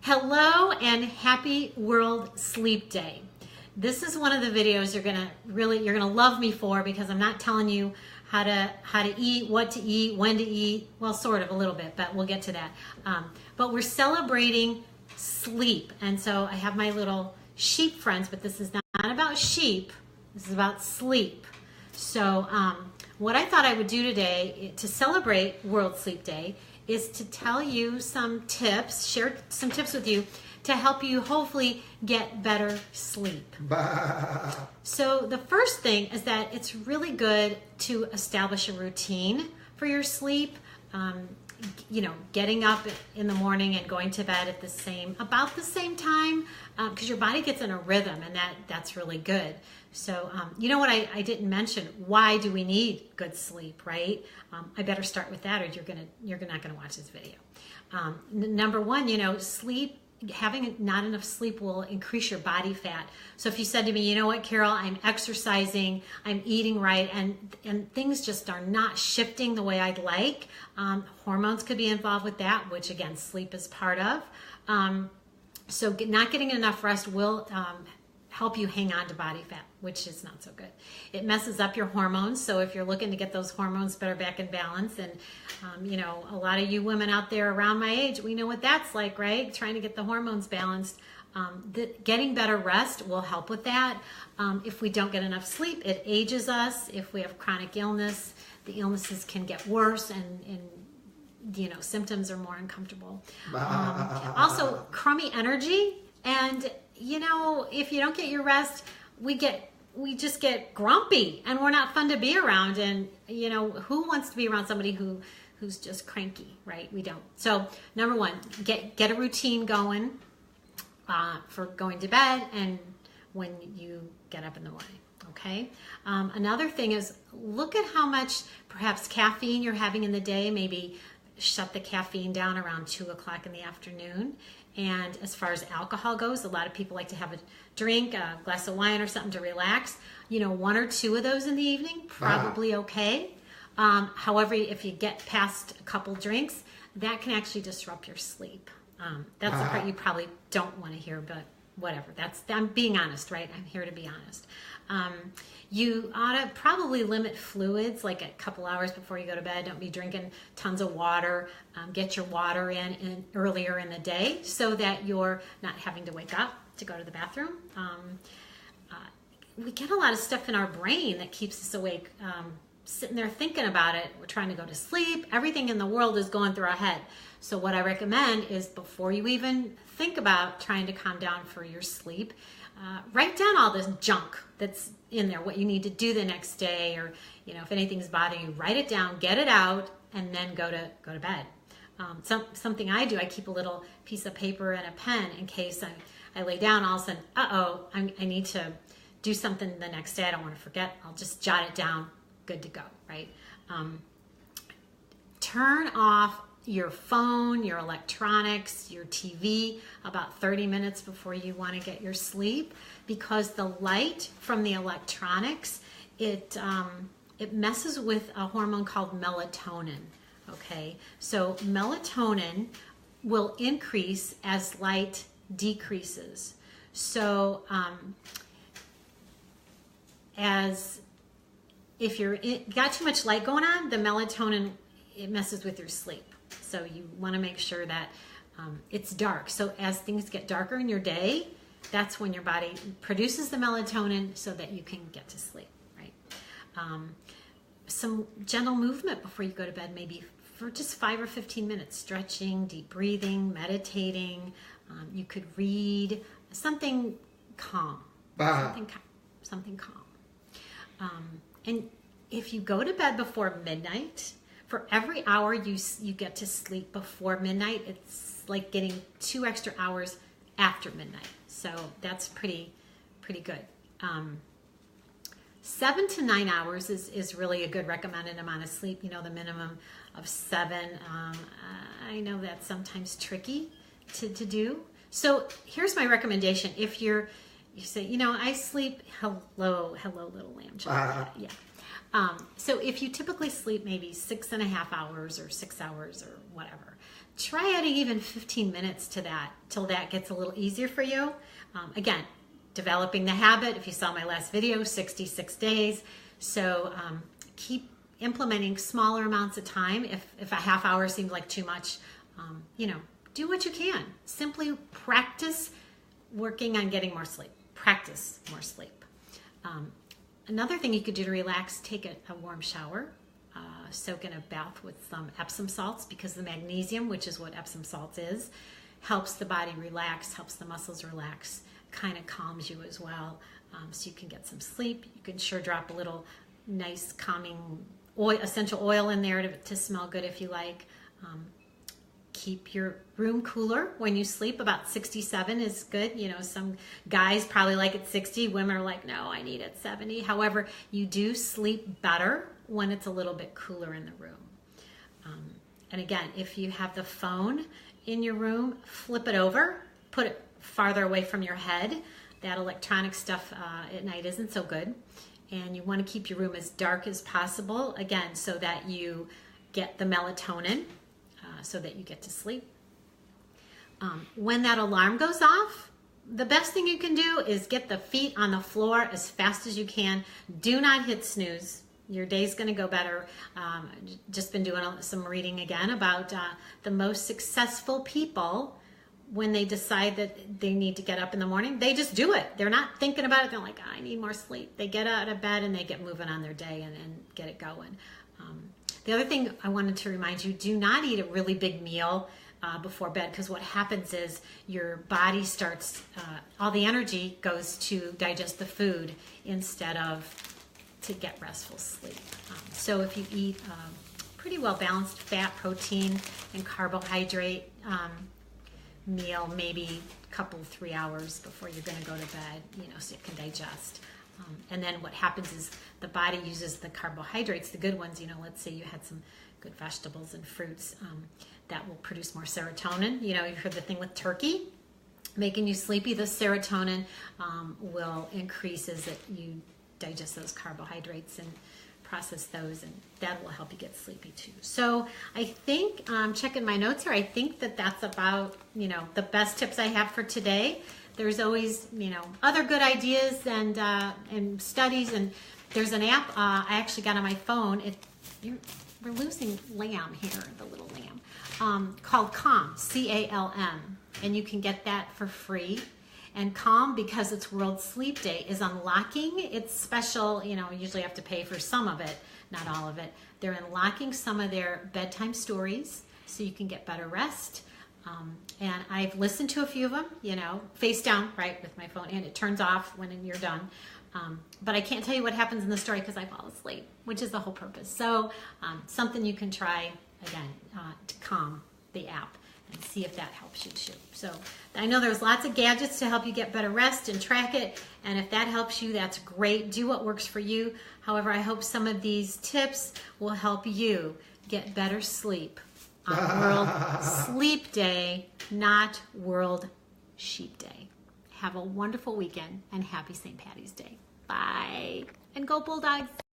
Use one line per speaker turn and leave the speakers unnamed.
Hello and happy World Sleep Day. This is one of the videos you're gonna love me for, because I'm not telling you how to eat, what to eat, when to eat. Well, sort of a little bit, but we'll get to that. But we're celebrating sleep, and so I have my little sheep friends. But this is not about sheep. This is about sleep. So what I thought I would do today to celebrate World Sleep Day is to tell you some tips, share some tips with you to help you hopefully get better sleep. So the first thing is that it's really good to establish a routine for your sleep. Getting up in the morning and going to bed at about the same time, because your body gets in a rhythm, and that's really good. So you know what I didn't mention? Why do we need good sleep, right? I better start with that, or you're not gonna watch this video. Number one, sleep. Having not enough sleep will increase your body fat. So if you said to me, you know what, Carol, I'm exercising, I'm eating right, and things just are not shifting the way I'd like, hormones could be involved with that, which again, sleep is part of. So not getting enough rest will help you hang on to body fat, which is not so good. It messes up your hormones. So if you're looking to get those hormones better back in balance, and a lot of you women out there around my age, we know what that's like, right? Trying to get the hormones balanced. Getting better rest will help with that. If we don't get enough sleep, it ages us. If we have chronic illness, the illnesses can get worse, and symptoms are more uncomfortable. Also, crummy energy, and if you don't get your rest, we just get grumpy, and we're not fun to be around. And who wants to be around somebody who's just cranky, right? We don't. So number one, get a routine going for going to bed and when you get up in the morning. Okay. Another thing is, look at how much perhaps caffeine you're having in the day. Maybe shut the caffeine down around 2 o'clock in the afternoon. And as far as alcohol goes, a lot of people like to have a drink, a glass of wine or something to relax. 1 or 2 of those in the evening, probably okay. However, if you get past a couple drinks, that can actually disrupt your sleep. That's the part you probably don't want to hear, but whatever. I'm being honest, right? I'm here to be honest. You ought to probably limit fluids, like a couple hours before you go to bed. Don't be drinking tons of water. Get your water in earlier in the day so that you're not having to wake up to go to the bathroom. We get a lot of stuff in our brain that keeps us awake, sitting there thinking about it. We're trying to go to sleep. Everything in the world is going through our head. So what I recommend is, before you even think about trying to calm down for your sleep, write down all this junk that's in there, what you need to do the next day, or if anything's bothering you, write it down, get it out, and then go to bed. Something I do, I keep a little piece of paper and a pen in case I lay down, all of a sudden, I need to do something the next day, I don't want to forget, I'll just jot it down, good to go, right? Turn off your phone, your electronics, your TV about 30 minutes before you want to get your sleep, because the light from the electronics, it messes with a hormone called melatonin. Okay, so melatonin will increase as light decreases. So if you're got too much light going on, the melatonin, it messes with your sleep. So you want to make sure that it's dark. So as things get darker in your day, that's when your body produces the melatonin so that you can get to sleep, right? Some gentle movement before you go to bed, maybe for just 5 or 15 minutes, stretching, deep breathing, meditating. You could read something calm, something calm. And if you go to bed before midnight, for every hour you get to sleep before midnight, it's like getting 2 extra hours after midnight. So that's pretty good. 7 to 9 hours is really a good recommended amount of sleep. The minimum of 7. I know that's sometimes tricky to do. So here's my recommendation. If you say, I sleep, hello, little lamb. Yeah. So if you typically sleep maybe 6.5 hours or 6 hours or whatever, try adding even 15 minutes to that till that gets a little easier for you. Again, developing the habit. If you saw my last video, 66 days. So keep implementing smaller amounts of time. If a half hour seems like too much, do what you can. Simply practice working on getting more sleep. Practice more sleep. Another thing you could do to relax, take a warm shower. Soak in a bath with some Epsom salts, because the magnesium, which is what Epsom salt is, helps the body relax, helps the muscles relax, kind of calms you as well, so you can get some sleep. You can sure drop a little nice calming oil, essential oil in there to smell good if you like. Keep your room cooler when you sleep. About 67 is good. Some guys probably like it 60. Women are like, no, I need it 70. However, you do sleep better when it's a little bit cooler in the room. And again, if you have the phone in your room, flip it over, put it farther away from your head. That electronic stuff at night isn't so good. And you want to keep your room as dark as possible, again, so that you get the melatonin, so that you get to sleep. When that alarm goes off, the best thing you can do is get the feet on the floor as fast as you can. Do not hit snooze. Your day's going to go better. Just been doing some reading again about the most successful people. When they decide that they need to get up in the morning, they just do it. They're not thinking about it. They're like, I need more sleep. They get out of bed and they get moving on their day and get it going. The other thing I wanted to remind you, do not eat a really big meal before bed, because what happens is your body starts, all the energy goes to digest the food instead of to get restful sleep. So if you eat pretty well balanced fat, protein, and carbohydrate meal, maybe a couple, 3 hours before you're going to go to bed, so it can digest. And then what happens is the body uses the carbohydrates, the good ones. Let's say you had some good vegetables and fruits, that will produce more serotonin. You've heard the thing with turkey making you sleepy. The serotonin will increase as you digest those carbohydrates and process those, and that will help you get sleepy too. So I think, checking my notes here, I think that's about, the best tips I have for today. There's always, other good ideas and studies, and there's an app I actually got on my phone. We're losing Lamb here, the little lamb, called Calm, C-A-L-M, and you can get that for free. And Calm, because it's World Sleep Day, is unlocking its special, you usually have to pay for some of it, not all of it. They're unlocking some of their bedtime stories so you can get better rest. And I've listened to a few of them, face down, right, with my phone, and it turns off when you're done. But I can't tell you what happens in the story because I fall asleep, which is the whole purpose. So something you can try, again, to Calm, the app, and see if that helps you too. So I know there's lots of gadgets to help you get better rest and track it. And if that helps you, that's great. Do what works for you. However, I hope some of these tips will help you get better sleep on World Sleep Day, not World Sheep Day. Have a wonderful weekend and happy St. Patty's Day. Bye. And go Bulldogs.